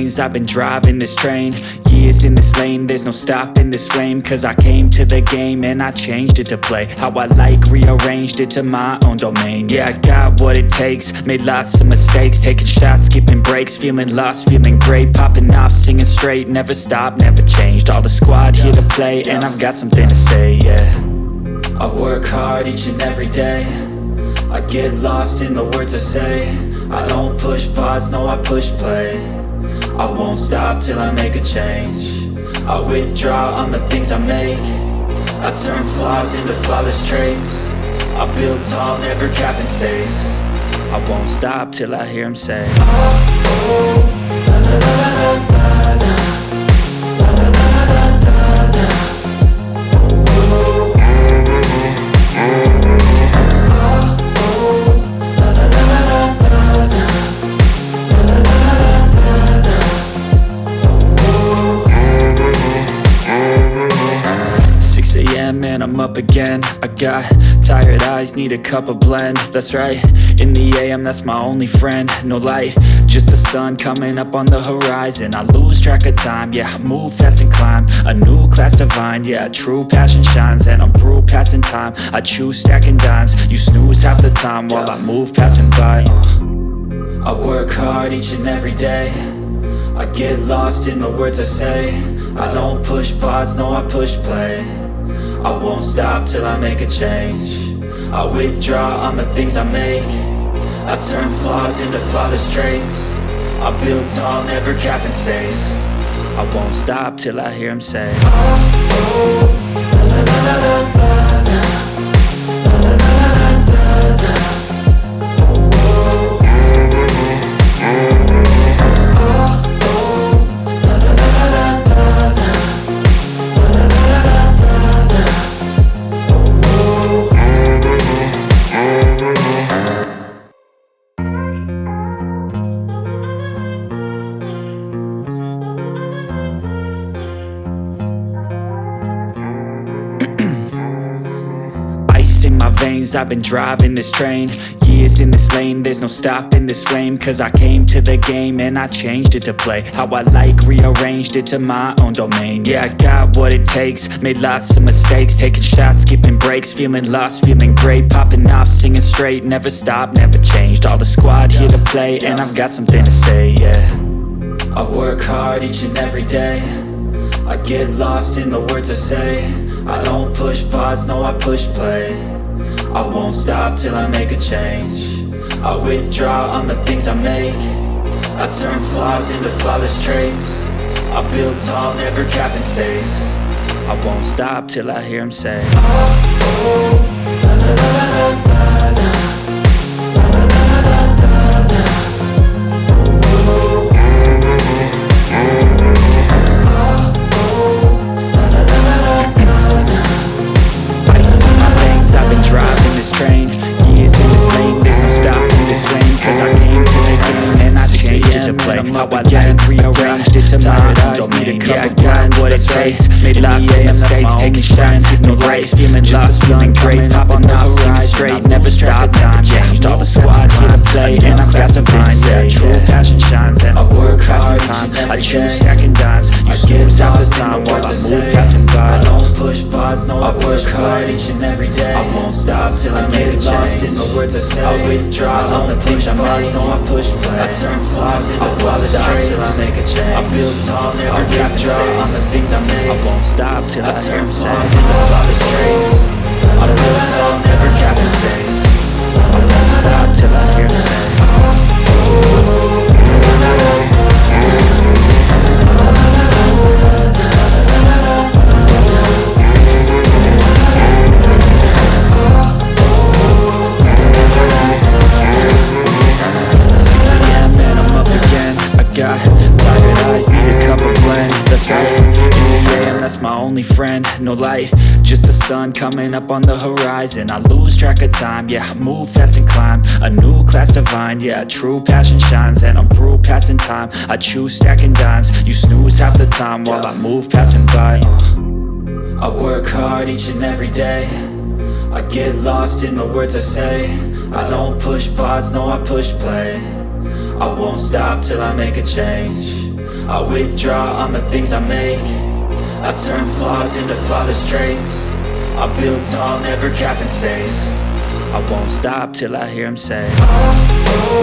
veins, I've been driving this train. Years in this lane, there's no stopping this flame. Cause I came to the game and I changed it to play how I like, rearranged it to my own domain. Yeah, I got what it takes, made lots of mistakes, taking shots, skipping breaks, feeling lost, feeling great, popping off, singing straight, never stopped, never changed. All the squad here to play, and I've got something to say, yeah. I work hard each and every day, I get lost in the words I say. I don't push pause, no I push play. I won't stop till I make a change. I withdraw on the things I make. I turn flaws into flawless traits. I build tall, never capped in space. I won't stop till I hear him say, oh, oh, la, la, la, la, la, la. Man, I'm up again. I got tired eyes, need a cup of blend. That's right, in the AM, that's my only friend. No light, just the sun coming up on the horizon. I lose track of time, yeah, I move fast and climb a new class divine, yeah, true passion shines. And I'm through passing time, I choose stacking dimes. You snooze half the time while I move passing by. I work hard each and every day, I get lost in the words I say. I don't push pause, no I push play. I won't stop till I make a change. I withdraw on the things I make. I turn flaws into flawless traits. I build tall, never capped in space. I won't stop till I hear him say, oh, oh, la, la, la, la, la, la. In my veins, I've been driving this train. Years in this lane, there's no stopping this flame. Cause I came to the game and I changed it to play how I like, rearranged it to my own domain. Yeah, I got what it takes, made lots of mistakes, taking shots, skipping breaks, feeling lost, feeling great, popping off, singing straight, never stopped, never changed. All the squad here to play, and I've got something to say, yeah. I work hard each and every day, I get lost in the words I say. I don't push pause, no I push play. I won't stop till I make a change. I withdraw on the things I make. I turn flaws into flawless traits. I build tall, never capped in space. I won't stop till I hear him say, oh, oh, la, la, la, la, la, la. Train. Years in this lane, there's no stopping this flame. Cause I came to the game and I changed it to play how I like, rearranged it to my own domain. Yeah, I got what it takes, made lots of mistakes, taking shots, no breaks, feeling lost, feeling great, popping off, singing straight, never stopped, time changed. All the squad here to play, and I've got something to say. True passion shines, and I work hard time. I choose stacking dimes. You snooze half the time while I move passing by. I don't push pause, no I work hard each and every day. I won't stop till I get lost in the words I say. I withdraw on the things I make. No I push play. I turn flaws into flawless traits till I make a change. I build tall, never capped in space. On the things I make. I won't stop till I turn flaws into flawless traits. I build tall, never capped in space. I won't stop till I hear him say, oh, got tired eyes, need a cup of blend. That's right, in the AM, that's my only friend. No light, just the sun coming up on the horizon. I lose track of time, yeah, I move fast and climb a new class divine, yeah, true passion shines. And I'm through passing time, I choose stacking dimes. You snooze half the time while I move passing by. I work hard each and every day, I get lost in the words I say. I don't push pause, no I push play. I won't stop till I make a change. I withdraw on the things I make. I turn flaws into flawless traits. I build tall, never capped in space. I won't stop till I hear him say, oh, oh.